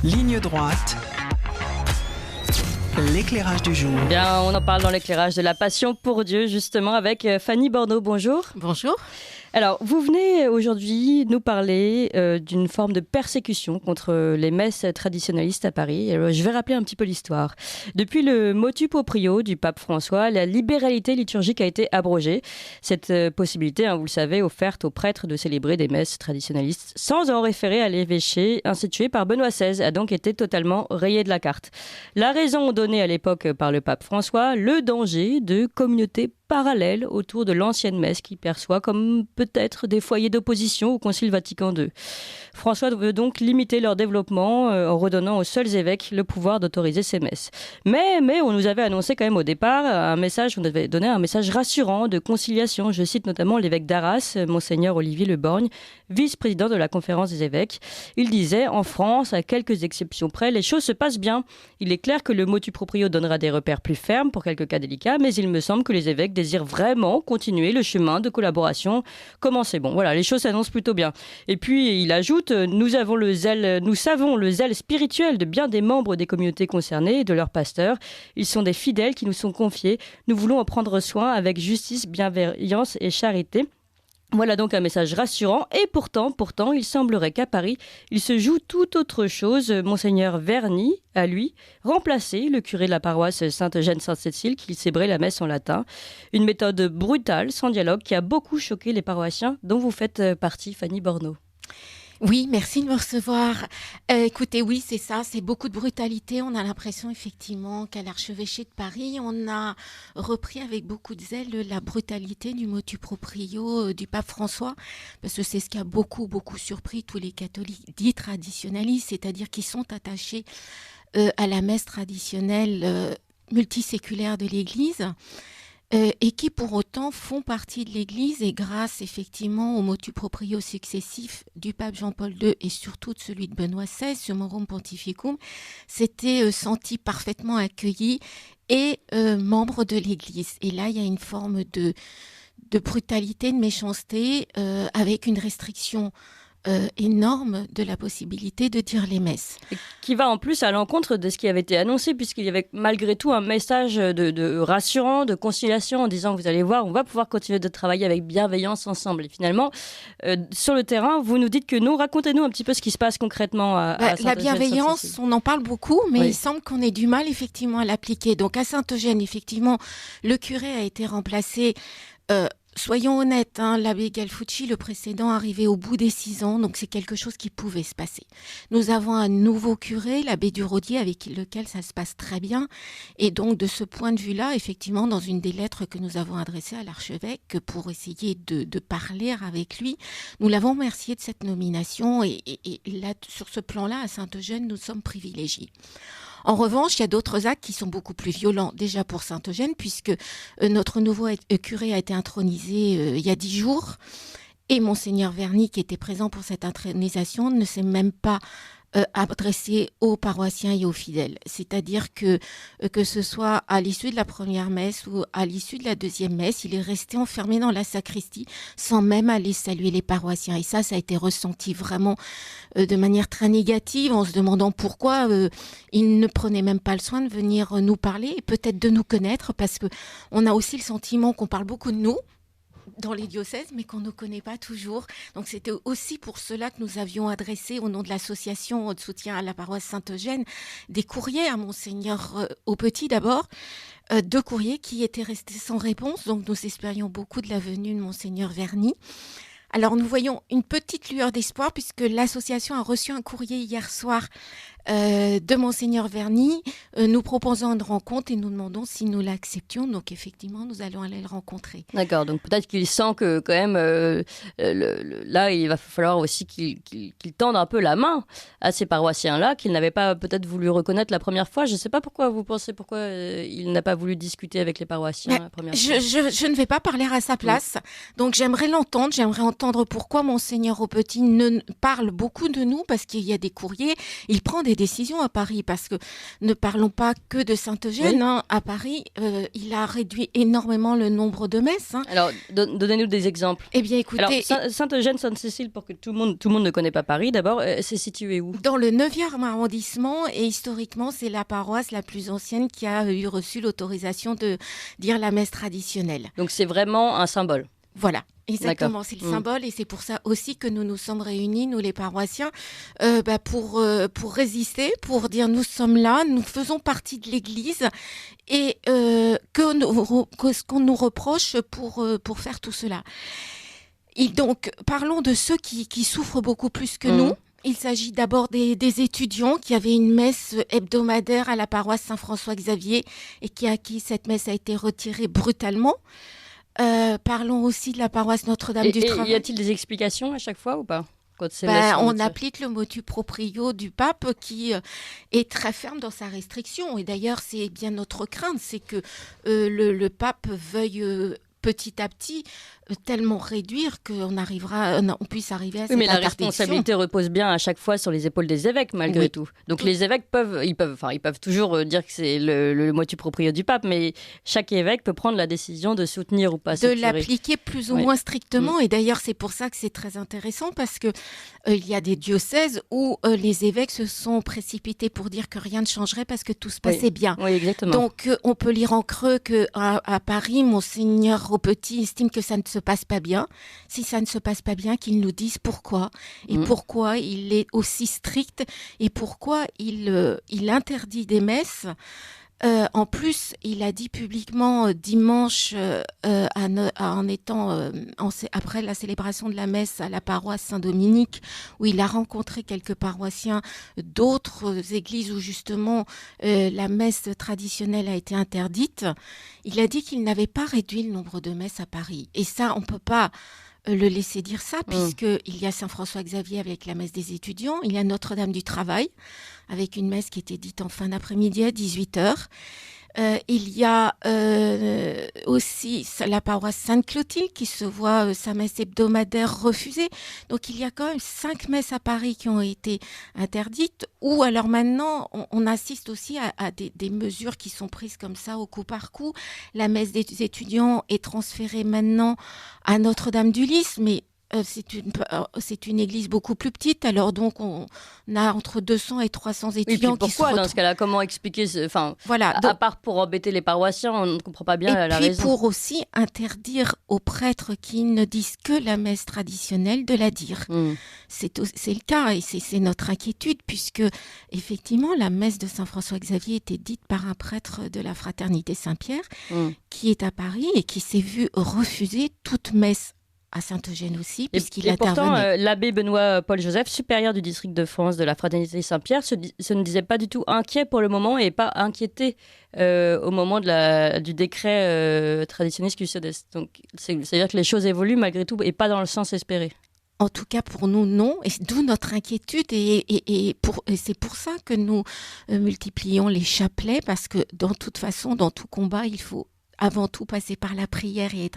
Ligne droite. L'éclairage du jour. Bien, on en parle dans l'éclairage de la passion pour Dieu, justement, avec Fanny Bordeaux. Bonjour. Bonjour. Alors, vous venez aujourd'hui nous parler d'une forme de persécution contre les messes traditionnalistes à Paris. Alors, je vais rappeler un petit peu l'histoire. Depuis le motu proprio du pape François, la libéralité liturgique a été abrogée. Cette possibilité, vous le savez, offerte aux prêtres de célébrer des messes traditionnalistes sans en référer à l'évêché institué par Benoît XVI a donc été totalement rayée de la carte. La raison donnée à l'époque par le pape François, le danger de communautés parallèles autour de l'ancienne messe qui perçoit comme peut-être des foyers d'opposition au Concile Vatican II. François veut donc limiter leur développement en redonnant aux seuls évêques le pouvoir d'autoriser ces messes. Mais on nous avait annoncé quand même au départ on avait donné un message rassurant de conciliation. Je cite notamment l'évêque d'Arras, Monseigneur Olivier Le Borgne, vice-président de la conférence des évêques. Il disait, en France, à quelques exceptions près, les choses se passent bien. Il est clair que le motu proprio donnera des repères plus fermes pour quelques cas délicats, mais il me semble que les évêques désirent vraiment continuer le chemin de collaboration commencé. Bon, voilà, les choses s'annoncent plutôt bien. Et puis, il ajoute, nous savons le zèle spirituel de bien des membres des communautés concernées et de leurs pasteurs. Ils sont des fidèles qui nous sont confiés. Nous voulons en prendre soin avec justice, bienveillance et charité. Voilà donc un message rassurant et pourtant, il semblerait qu'à Paris, il se joue tout autre chose. Monseigneur Verny a, lui, remplacé le curé de la paroisse Sainte-Eugène-Sainte-Cécile qui célébrait la messe en latin. Une méthode brutale, sans dialogue, qui a beaucoup choqué les paroissiens dont vous faites partie, Fanny Bordeaux. Oui, merci de me recevoir. Écoutez, oui, c'est ça, c'est beaucoup de brutalité. On a l'impression effectivement qu'à l'archevêché de Paris, on a repris avec beaucoup de zèle la brutalité du motu proprio du pape François, parce que c'est ce qui a beaucoup surpris tous les catholiques dits traditionnalistes, c'est-à-dire qui sont attachés à la messe traditionnelle multiséculaire de l'Église. Et qui pour autant font partie de l'Église et grâce effectivement au motu proprio successif du pape Jean-Paul II et surtout de celui de Benoît XVI, Summorum Pontificum, s'étaient sentis parfaitement accueillis et membres de l'Église. Et là, il y a une forme de brutalité, de méchanceté avec une restriction énorme de la possibilité de dire les messes. Et qui va en plus à l'encontre de ce qui avait été annoncé, puisqu'il y avait malgré tout un message de rassurant, de conciliation, en disant, vous allez voir, on va pouvoir continuer de travailler avec bienveillance ensemble. Et finalement, sur le terrain, vous nous dites que non, racontez-nous un petit peu ce qui se passe concrètement à Sainte-Eugène. La bienveillance, on en parle beaucoup, mais oui. Il semble qu'on ait du mal effectivement à l'appliquer. Donc à Sainte-Eugène, effectivement, le curé a été remplacé. Soyons honnêtes, l'abbé Galfucci, le précédent, arrivait au bout des 6 ans, donc c'est quelque chose qui pouvait se passer. Nous avons un nouveau curé, l'abbé Duraudier, avec lequel ça se passe très bien. Et donc, de ce point de vue-là, effectivement, dans une des lettres que nous avons adressées à l'archevêque pour essayer de parler avec lui, nous l'avons remercié de cette nomination. Et là, sur ce plan-là, à Sainte-Eugène, nous sommes privilégiés. En revanche, il y a d'autres actes qui sont beaucoup plus violents, déjà pour Sainte-Eugène, puisque notre nouveau curé a été intronisé il y a 10 jours, et Monseigneur Verny, qui était présent pour cette intronisation, ne s'est même pas adressé aux paroissiens et aux fidèles. C'est-à-dire que ce soit à l'issue de la première messe ou à l'issue de la deuxième messe, il est resté enfermé dans la sacristie sans même aller saluer les paroissiens. Et ça a été ressenti vraiment de manière très négative, en se demandant pourquoi il ne prenait même pas le soin de venir nous parler et peut-être de nous connaître, parce que on a aussi le sentiment qu'on parle beaucoup de nous dans les diocèses, mais qu'on ne connaît pas toujours. Donc c'était aussi pour cela que nous avions adressé, au nom de l'association de soutien à la paroisse Sainte-Eugène, des courriers à Monseigneur Aupetit d'abord, 2 courriers qui étaient restés sans réponse. Donc nous espérions beaucoup de la venue de Monseigneur Verny. Alors nous voyons une petite lueur d'espoir, puisque l'association a reçu un courrier hier soir de Monseigneur Verny, nous proposant une rencontre et nous demandons si nous l'acceptions. Donc effectivement, nous allons aller le rencontrer. D'accord, donc peut-être qu'il sent que quand même, là, il va falloir aussi qu'il tende un peu la main à ces paroissiens-là, qu'il n'avait pas peut-être voulu reconnaître la première fois. Je ne sais pas pourquoi vous pensez, pourquoi il n'a pas voulu discuter avec les paroissiens la première fois. Je ne vais pas parler à sa place, donc j'aimerais l'entendre, j'aimerais entendre pourquoi Monseigneur Aupetit parle beaucoup de nous, parce qu'il y a des courriers, il prend des décisions à Paris, parce que ne parlons pas que de Saint-Eugène. Oui. Hein. À Paris, il a réduit énormément le nombre de messes. Hein. Alors, donnez-nous des exemples. Eh bien, écoutez, Alors, Saint-Eugène, Sainte-Cécile, pour que tout le monde ne connaît pas Paris, d'abord, c'est situé où? dans le 9e arrondissement, et historiquement, c'est la paroisse la plus ancienne qui a reçu l'autorisation de dire la messe traditionnelle. Donc, c'est vraiment un symbole. Voilà. Exactement, D'accord. c'est le symbole et c'est pour ça aussi que nous nous sommes réunis, nous les paroissiens, pour résister, pour dire nous sommes là, nous faisons partie de l'Église et ce qu'on nous reproche pour faire tout cela. Et donc, parlons de ceux qui souffrent beaucoup plus que nous. Il s'agit d'abord des étudiants qui avaient une messe hebdomadaire à la paroisse Saint-François-Xavier et à qui cette messe a été retirée brutalement. Parlons aussi de la paroisse Notre-Dame du Travail. Y a-t-il des explications à chaque fois ou pas? Quand c'est On applique le motu proprio du pape qui est très ferme dans sa restriction. Et d'ailleurs, c'est bien notre crainte, c'est que le pape veuille petit à petit tellement réduire qu'on puisse arriver à cette mais la interdiction. responsabilité repose bien à chaque fois sur les épaules des évêques, malgré tout. Donc les évêques peuvent toujours dire que c'est le motu proprio du pape, mais chaque évêque peut prendre la décision de soutenir ou pas ce curé. De l'appliquer plus ou moins strictement. Et d'ailleurs, c'est pour ça que c'est très intéressant, parce que il y a des diocèses où les évêques se sont précipités pour dire que rien ne changerait parce que tout se passait bien. Oui, exactement. Donc, on peut lire en creux qu'à Paris, Monseigneur Aupetit estime que ça ne se passe pas bien. Si ça ne se passe pas bien, qu'il nous dise pourquoi. Et pourquoi il est aussi strict et pourquoi il interdit des messes. En plus, il a dit publiquement dimanche, après la célébration de la messe à la paroisse Saint-Dominique, où il a rencontré quelques paroissiens d'autres églises où justement la messe traditionnelle a été interdite. Il a dit qu'il n'avait pas réduit le nombre de messes à Paris. Et ça, on ne peut pas le laisser dire ça, puisqu'il y a Saint-François-Xavier avec la messe des étudiants, il y a Notre-Dame du Travail, avec une messe qui était dite en fin d'après-midi à 18h. Il y a aussi la paroisse Sainte-Clotilde qui se voit sa messe hebdomadaire refusée. Donc il y a quand même 5 messes à Paris qui ont été interdites. Ou alors maintenant, on assiste aussi à des mesures qui sont prises comme ça au coup par coup. La messe des étudiants est transférée maintenant à Notre-Dame-du-Lys, mais c'est une église beaucoup plus petite, alors donc on a entre 200 et 300 étudiants qui se retrouvent. Pourquoi dans ce cas-là? Comment expliquer voilà, à part pour embêter les paroissiens, on ne comprend pas bien la raison. Et puis pour aussi interdire aux prêtres qui ne disent que la messe traditionnelle de la dire. C'est le cas et c'est notre inquiétude, puisque effectivement la messe de Saint-François-Xavier était dite par un prêtre de la Fraternité Saint-Pierre qui est à Paris et qui s'est vu refuser toute messe à Saint-Eugène aussi, puisqu'il intervenait. Pourtant, l'abbé Benoît Paul Joseph, supérieur du district de France de la Fraternité Saint-Pierre, se ne disait pas du tout inquiet pour le moment et pas inquiété au moment du décret Traditionis Custodes. Donc, c'est-à-dire que les choses évoluent malgré tout et pas dans le sens espéré. En tout cas, pour nous, non. Et d'où notre inquiétude. Et c'est pour ça que nous multiplions les chapelets, parce que dans toute façon, dans tout combat, il faut avant tout passer par la prière et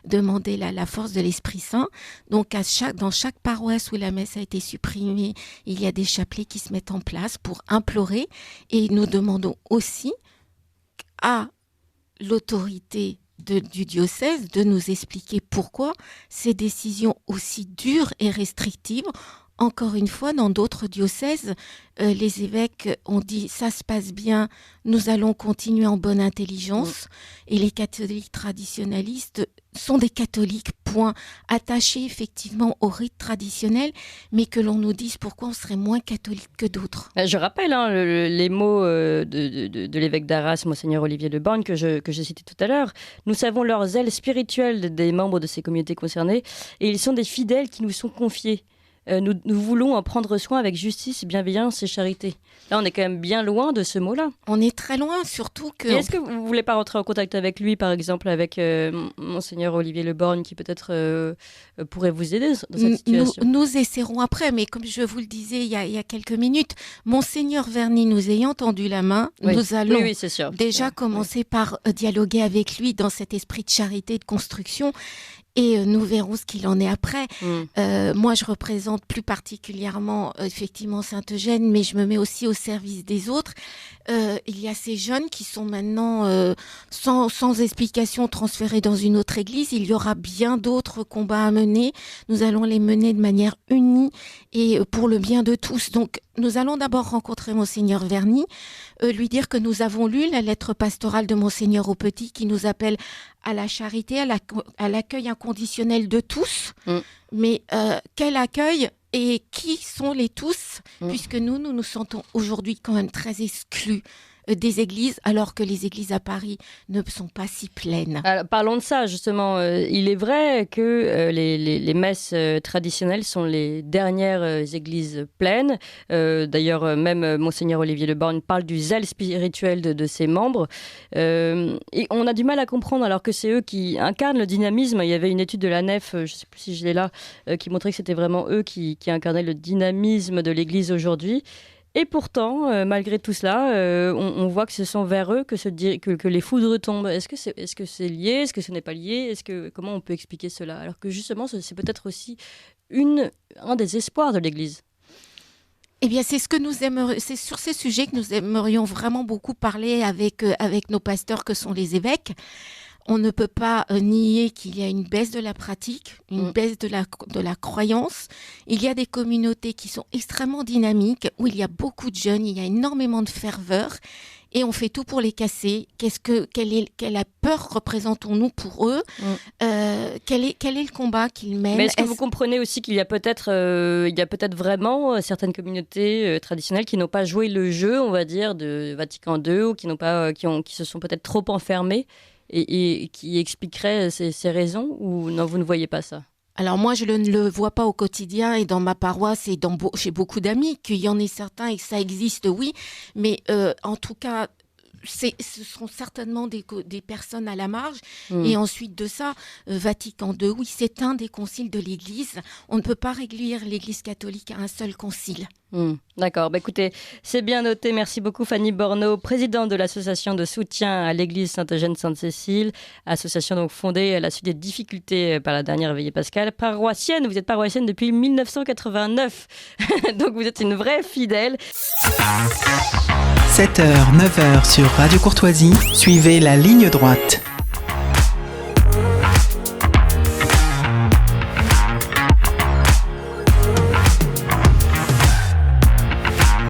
demander la force de l'Esprit Saint. Donc dans chaque paroisse où la messe a été supprimée, il y a des chapelets qui se mettent en place pour implorer, et nous demandons aussi à l'autorité du diocèse de nous expliquer pourquoi ces décisions aussi dures et restrictives. Encore une fois, dans d'autres diocèses, les évêques ont dit « ça se passe bien, nous allons continuer en bonne intelligence ». Et les catholiques traditionnalistes sont des catholiques, point, attachés effectivement au rite traditionnel, mais que l'on nous dise pourquoi on serait moins catholique que d'autres. Je rappelle les mots de l'évêque d'Arras, Monseigneur Olivier de Borgne, que j'ai cité tout à l'heure. Nous savons leur zèle spirituel des membres de ces communautés concernées, et ils sont des fidèles qui nous sont confiés. Nous voulons en prendre soin avec justice, bienveillance et charité. Là, on est quand même bien loin de ce mot-là. On est très loin, surtout que... Et est-ce que vous ne voulez pas rentrer en contact avec lui, par exemple, avec Monseigneur Olivier Le Borgne, qui peut-être pourrait vous aider dans cette situation? Nous essaierons après, mais comme je vous le disais il y a quelques minutes, Monseigneur Verny nous ayant tendu la main, nous allons c'est sûr. déjà commencer par dialoguer avec lui dans cet esprit de charité et de construction. et nous verrons ce qu'il en est après. Moi, je représente plus particulièrement effectivement Saint-Eugène, mais je me mets aussi au service des autres. Il y a ces jeunes qui sont maintenant sans explication transférés dans une autre église. Il y aura bien d'autres combats à mener. Nous allons les mener de manière unie et pour le bien de tous. Donc, nous allons d'abord rencontrer Monseigneur Verny, lui dire que nous avons lu la lettre pastorale de Monseigneur au Petit qui nous appelle à la charité, à l'accueil inconditionnel de tous. Mais quel accueil et qui sont les tous, puisque nous nous sentons aujourd'hui quand même très exclus des églises, alors que les églises à Paris ne sont pas si pleines. Alors, parlons de ça, justement. Il est vrai que les messes traditionnelles sont les dernières églises pleines. D'ailleurs, même Monseigneur Olivier Le Borgne parle du zèle spirituel de ses membres. Et on a du mal à comprendre, alors que c'est eux qui incarnent le dynamisme. Il y avait une étude de la Nef, je ne sais plus si je l'ai là, qui montrait que c'était vraiment eux qui incarnaient le dynamisme de l'église aujourd'hui. Et pourtant, malgré tout cela, on voit que ce sont vers eux que les foudres tombent. Est-ce que c'est lié ? Est-ce que ce n'est pas lié ? Comment on peut expliquer cela ? Alors que justement, c'est peut-être aussi un des espoirs de l'Église. Eh bien, c'est sur ces sujets que nous aimerions vraiment beaucoup parler avec nos pasteurs que sont les évêques. On ne peut pas nier qu'il y a une baisse de la pratique, une baisse de la croyance. Il y a des communautés qui sont extrêmement dynamiques, où il y a beaucoup de jeunes, il y a énormément de ferveur, et on fait tout pour les casser. Quelle peur représentons-nous pour eux ? Quel est le combat qu'ils mènent ? Mais est-ce que vous comprenez aussi qu'il y a peut-être vraiment certaines communautés traditionnelles qui n'ont pas joué le jeu, on va dire, de Vatican II, ou qui se sont peut-être trop enfermées ? Et qui expliquerait ces raisons, ou non, vous ne voyez pas ça ? Alors moi, je ne le vois pas au quotidien et dans ma paroisse et chez beaucoup d'amis, qu'il y en ait certains et que ça existe, oui. Mais en tout cas, ce seront certainement des personnes à la marge. Et ensuite de ça, Vatican II, oui, c'est un des conciles de l'Église. On ne peut pas réduire l'Église catholique à un seul concile. D'accord, écoutez, c'est bien noté. Merci beaucoup Fanny Borneau, présidente de l'association de soutien à l'église Saint-Eugène-Sainte-Cécile, association donc fondée à la suite des difficultés par la dernière veillée pascale. Paroissienne, vous êtes paroissienne depuis 1989, donc vous êtes une vraie fidèle. 7h, 9h sur Radio Courtoisie, suivez la ligne droite.